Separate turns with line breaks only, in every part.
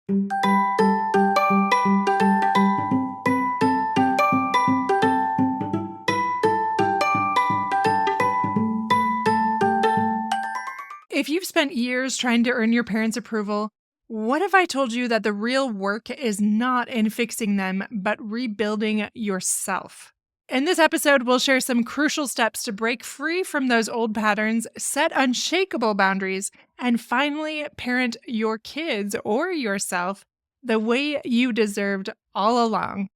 If you've spent years trying to earn your parents' approval, what if I told you that the real work is not in fixing them, but rebuilding yourself? In this episode, we'll share some crucial steps to break free from those old patterns, set unshakable boundaries, and finally parent your kids or yourself the way you deserved all along.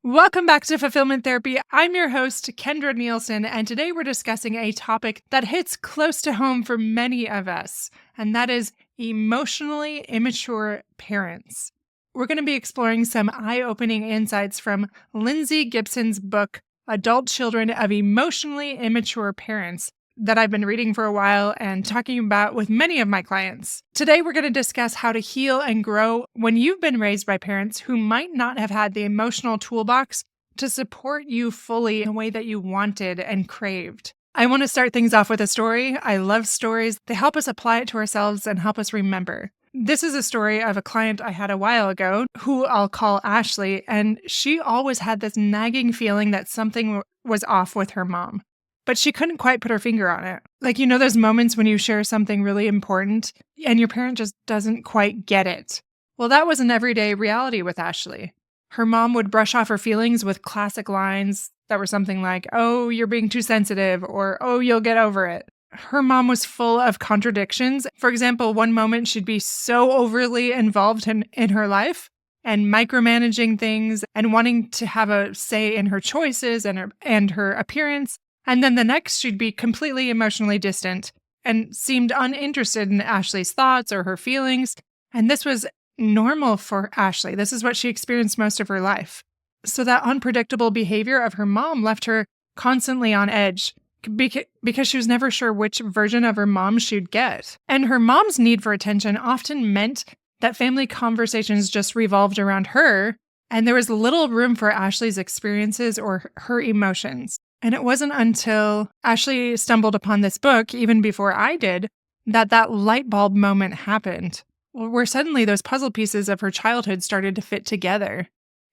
Welcome back to Fulfillment Therapy. I'm your host, Kendra Nielsen, and today we're discussing a topic that hits close to home for many of us, and that is emotionally immature parents. We're going to be exploring some eye-opening insights from Lindsay Gibson's book, Adult Children of Emotionally Immature Parents, that I've been reading for a while and talking about with many of my clients. Today, we're going to discuss how to heal and grow when you've been raised by parents who might not have had the emotional toolbox to support you fully in the way that you wanted and craved. I want to start things off with a story. I love stories. They help us apply it to ourselves and help us remember. This is a story of a client I had a while ago who I'll call Ashley, and she always had this nagging feeling that something was off with her mom. But she couldn't quite put her finger on it. Like, those moments when you share something really important and your parent just doesn't quite get it. Well, that was an everyday reality with Ashley. Her mom would brush off her feelings with classic lines that were something like, "Oh, you're being too sensitive," or "Oh, you'll get over it." Her mom was full of contradictions. For example, one moment she'd be so overly involved in her life and micromanaging things and wanting to have a say in her choices and her appearance. And then the next, she'd be completely emotionally distant and seemed uninterested in Ashley's thoughts or her feelings. And this was normal for Ashley. This is what she experienced most of her life. So that unpredictable behavior of her mom left her constantly on edge because she was never sure which version of her mom she'd get. And her mom's need for attention often meant that family conversations just revolved around her, and there was little room for Ashley's experiences or her emotions. And it wasn't until Ashley stumbled upon this book, even before I did, that light bulb moment happened, where suddenly those puzzle pieces of her childhood started to fit together.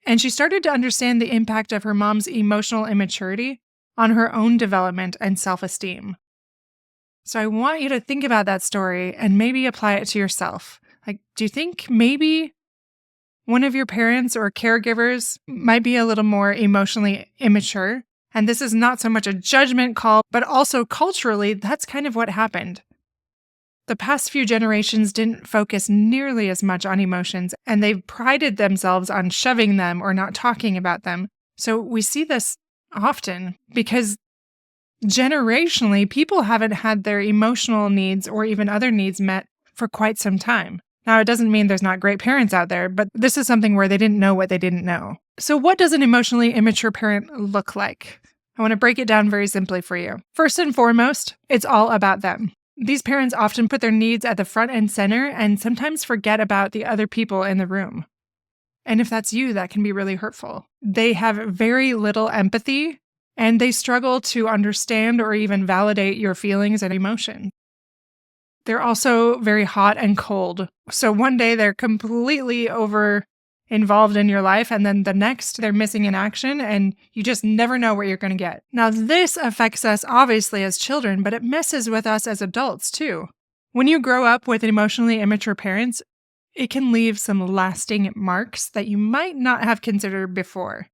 And she started to understand the impact of her mom's emotional immaturity on her own development and self-esteem. So I want you to think about that story and maybe apply it to yourself. Like, do you think maybe one of your parents or caregivers might be a little more emotionally immature? And this is not so much a judgment call, but also culturally, that's kind of what happened. The past few generations didn't focus nearly as much on emotions, and they've prided themselves on shoving them or not talking about them. So we see this often because generationally, people haven't had their emotional needs or even other needs met for quite some time. Now, it doesn't mean there's not great parents out there, but this is something where they didn't know what they didn't know. So what does an emotionally immature parent look like? I want to break it down very simply for you. First and foremost, it's all about them. These parents often put their needs at the front and center and sometimes forget about the other people in the room. And if that's you, that can be really hurtful. They have very little empathy, and they struggle to understand or even validate your feelings and emotions. They're also very hot and cold. So one day they're completely involved in your life, and then the next they're missing in action, and you just never know what you're going to get. Now, this affects us obviously as children, but it messes with us as adults too. When you grow up with emotionally immature parents, it can leave some lasting marks that you might not have considered before.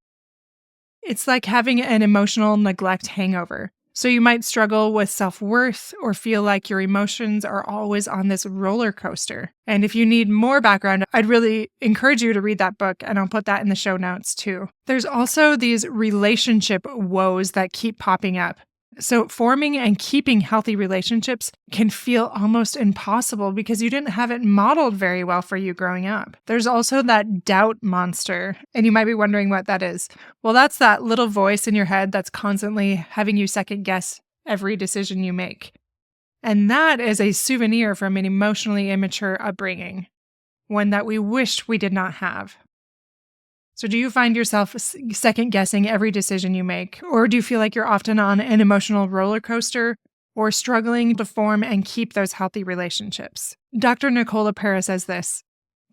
It's like having an emotional neglect hangover. So you might struggle with self-worth or feel like your emotions are always on this roller coaster. And if you need more background, I'd really encourage you to read that book, and I'll put that in the show notes too. There's also these relationship woes that keep popping up. So forming and keeping healthy relationships can feel almost impossible because you didn't have it modeled very well for you growing up. There's also that doubt monster, and you might be wondering what that is. Well, that's that little voice in your head that's constantly having you second guess every decision you make. And that is a souvenir from an emotionally immature upbringing, one that we wished we did not have. So do you find yourself second-guessing every decision you make? Or do you feel like you're often on an emotional roller coaster or struggling to form and keep those healthy relationships. Dr. Nicola Pera says this: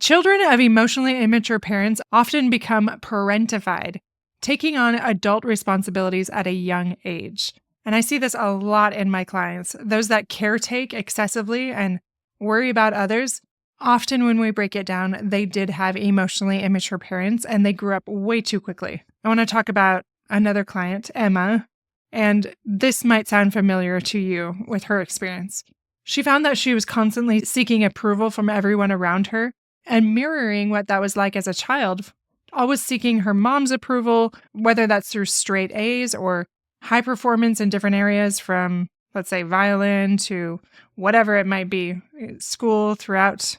children of emotionally immature parents often become parentified, taking on adult responsibilities at a young age. And I see this a lot in my clients. Those that caretake excessively and worry about others, often when we break it down, they did have emotionally immature parents and they grew up way too quickly. I want to talk about another client, Emma, and this might sound familiar to you with her experience. She found that she was constantly seeking approval from everyone around her and mirroring what that was like as a child, always seeking her mom's approval, whether that's through straight A's or high performance in different areas, from, let's say, violin to whatever it might be, school throughout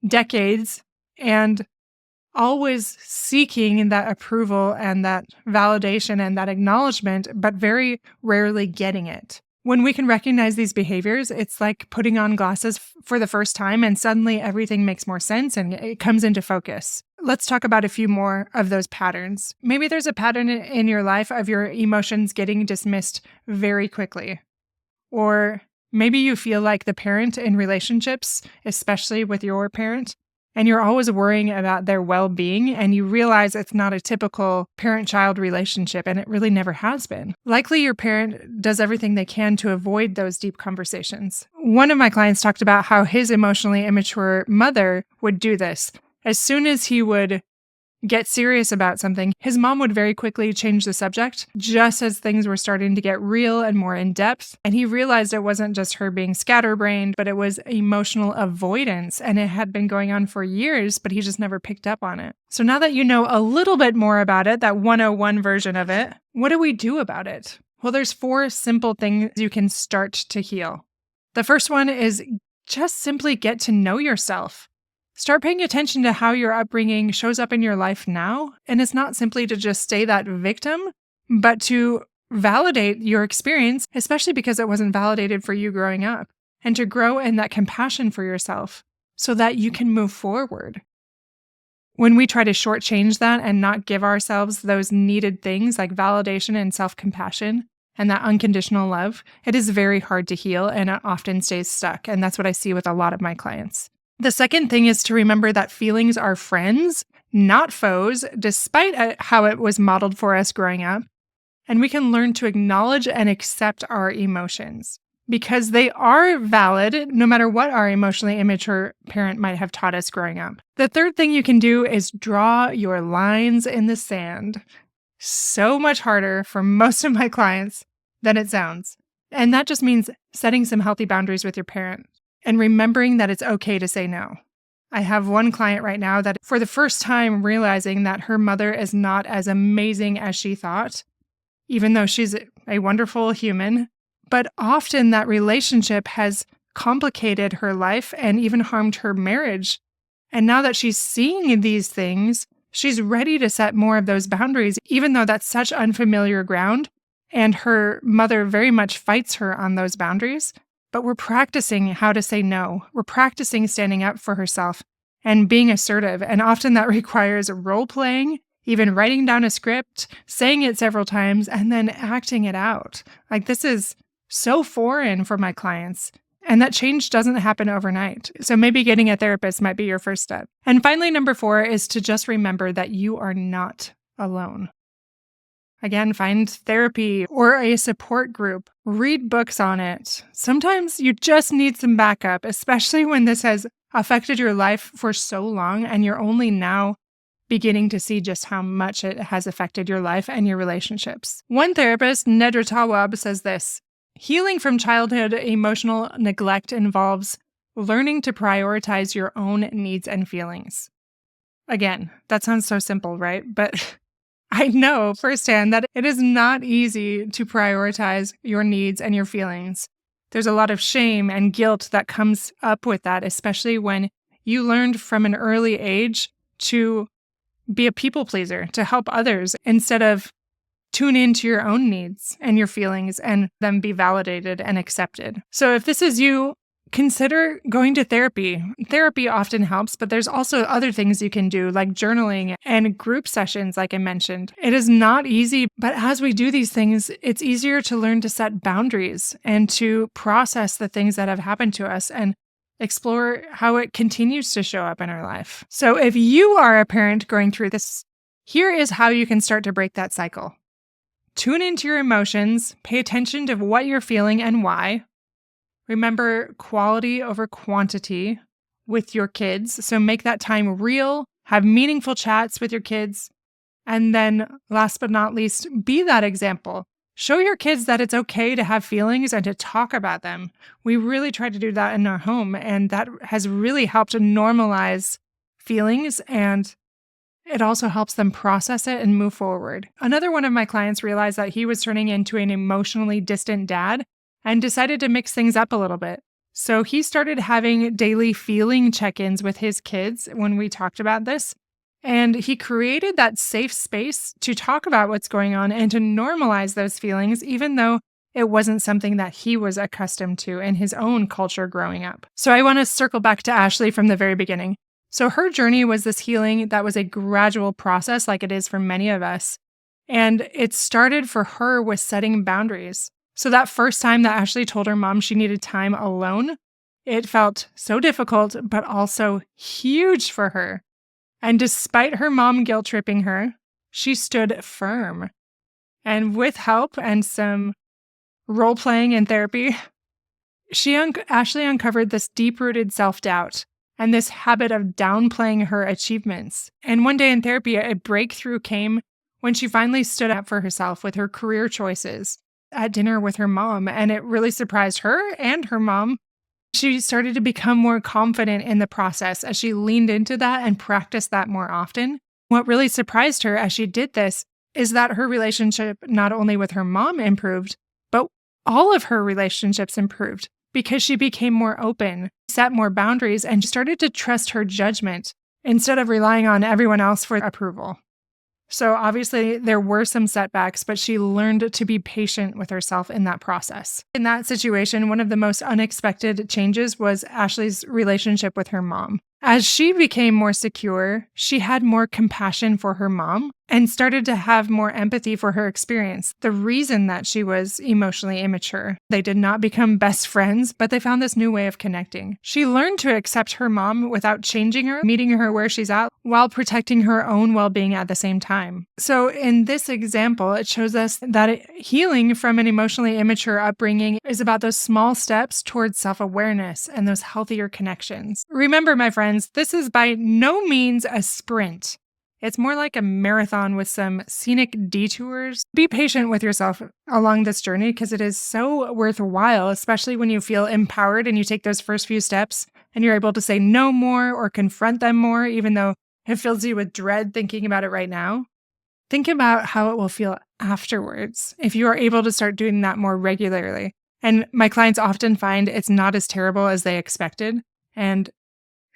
decades, and always seeking that approval and that validation and that acknowledgement, but very rarely getting it. When we can recognize these behaviors, it's like putting on glasses for the first time and suddenly everything makes more sense and it comes into focus. Let's talk about a few more of those patterns. Maybe there's a pattern in your life of your emotions getting dismissed very quickly. Or maybe you feel like the parent in relationships, especially with your parent, and you're always worrying about their well-being, and you realize it's not a typical parent-child relationship, and it really never has been. Likely your parent does everything they can to avoid those deep conversations. One of my clients talked about how his emotionally immature mother would do this. As soon as he would get serious about something, his mom would very quickly change the subject, just as things were starting to get real and more in-depth. And he realized it wasn't just her being scatterbrained, but it was emotional avoidance. And it had been going on for years, but he just never picked up on it. So now that you know a little bit more about it, that 101 version of it, what do we do about it? Well, there's 4 simple things you can start to heal. The first one is just simply get to know yourself. Start paying attention to how your upbringing shows up in your life now. And it's not simply to just stay that victim, but to validate your experience, especially because it wasn't validated for you growing up, and to grow in that compassion for yourself so that you can move forward. When we try to shortchange that and not give ourselves those needed things like validation and self-compassion and that unconditional love, it is very hard to heal and it often stays stuck. And that's what I see with a lot of my clients. The second thing is to remember that feelings are friends, not foes, despite how it was modeled for us growing up. And we can learn to acknowledge and accept our emotions because they are valid no matter what our emotionally immature parent might have taught us growing up. The third thing you can do is draw your lines in the sand. So much harder for most of my clients than it sounds. And that just means setting some healthy boundaries with your parent. And remembering that it's okay to say no. I have one client right now that for the first time realizing that her mother is not as amazing as she thought, even though she's a wonderful human. But often that relationship has complicated her life and even harmed her marriage. And now that she's seeing these things, she's ready to set more of those boundaries, even though that's such unfamiliar ground. And her mother very much fights her on those boundaries. But we're practicing how to say no. We're practicing standing up for herself and being assertive. And often that requires role playing, even writing down a script, saying it several times, and then acting it out. Like, this is so foreign for my clients. And that change doesn't happen overnight. So maybe getting a therapist might be your first step. And finally, number 4 is to just remember that you are not alone. Again, find therapy or a support group. Read books on it. Sometimes you just need some backup, especially when this has affected your life for so long and you're only now beginning to see just how much it has affected your life and your relationships. One therapist, Nedra Tawwab, says this: healing from childhood emotional neglect involves learning to prioritize your own needs and feelings. Again, that sounds so simple, right? But I know firsthand that it is not easy to prioritize your needs and your feelings. There's a lot of shame and guilt that comes up with that, especially when you learned from an early age to be a people pleaser, to help others instead of tune into your own needs and your feelings and them be validated and accepted. So if this is you, consider going to therapy. Therapy often helps, but there's also other things you can do, like journaling and group sessions, like I mentioned. It is not easy, but as we do these things, it's easier to learn to set boundaries and to process the things that have happened to us and explore how it continues to show up in our life. So if you are a parent going through this, here is how you can start to break that cycle. Tune into your emotions, pay attention to what you're feeling and why. Remember quality over quantity with your kids. So make that time real, have meaningful chats with your kids. And then last but not least, be that example. Show your kids that it's okay to have feelings and to talk about them. We really try to do that in our home, and that has really helped to normalize feelings, and it also helps them process it and move forward. Another one of my clients realized that he was turning into an emotionally distant dad and decided to mix things up a little bit. So he started having daily feeling check-ins with his kids when we talked about this. And he created that safe space to talk about what's going on and to normalize those feelings, even though it wasn't something that he was accustomed to in his own culture growing up. So I want to circle back to Ashley from the very beginning. So her journey was this healing that was a gradual process, like it is for many of us. And it started for her with setting boundaries. So that first time that Ashley told her mom she needed time alone, it felt so difficult, but also huge for her. And despite her mom guilt-tripping her, she stood firm. And with help and some role-playing and therapy, Ashley uncovered this deep-rooted self-doubt and this habit of downplaying her achievements. And one day in therapy, a breakthrough came when she finally stood up for herself with her career choices at dinner with her mom. And it really surprised her and her mom. She started to become more confident in the process as she leaned into that and practiced that more often. What really surprised her as she did this is that her relationship not only with her mom improved, but all of her relationships improved because she became more open, set more boundaries, and started to trust her judgment instead of relying on everyone else for approval. So obviously there were some setbacks, but she learned to be patient with herself in that process. In that situation, one of the most unexpected changes was Ashley's relationship with her mom. As she became more secure, she had more compassion for her mom and started to have more empathy for her experience, the reason that she was emotionally immature. They did not become best friends, but they found this new way of connecting. She learned to accept her mom without changing her, meeting her where she's at, while protecting her own well-being at the same time. So in this example, it shows us that healing from an emotionally immature upbringing is about those small steps towards self-awareness and those healthier connections. Remember, my friends, this is by no means a sprint. It's more like a marathon with some scenic detours. Be patient with yourself along this journey because it is so worthwhile, especially when you feel empowered and you take those first few steps and you're able to say no more or confront them more, even though it fills you with dread thinking about it right now. Think about how it will feel afterwards if you are able to start doing that more regularly. And my clients often find it's not as terrible as they expected. And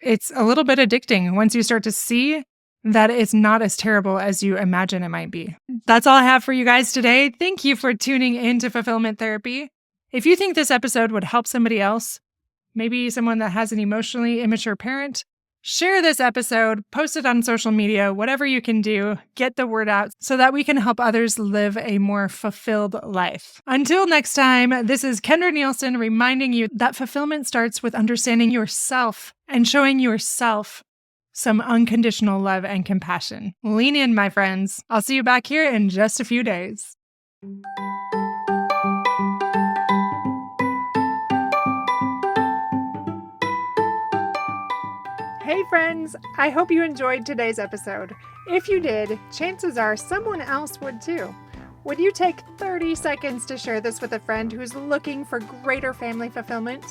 it's a little bit addicting once you start to see that it's not as terrible as you imagine it might be. That's all I have for you guys today. Thank you for tuning in to Fulfillment Therapy. If you think this episode would help somebody else, maybe someone that has an emotionally immature parent, share this episode, post it on social media, whatever you can do, get the word out so that we can help others live a more fulfilled life. Until next time, this is Kendra Nielsen reminding you that fulfillment starts with understanding yourself and showing yourself some unconditional love and compassion. Lean in, my friends. I'll see you back here in just a few days. Hey friends, I hope you enjoyed today's episode. If you did, chances are someone else would too. Would you take 30 seconds to share this with a friend who's looking for greater family fulfillment?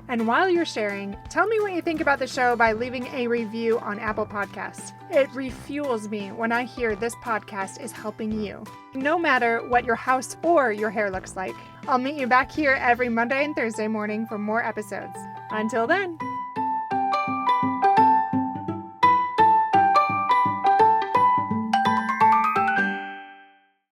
And while you're sharing, tell me what you think about the show by leaving a review on Apple Podcasts. It refuels me when I hear this podcast is helping you. No matter what your house or your hair looks like, I'll meet you back here every Monday and Thursday morning for more episodes. Until then.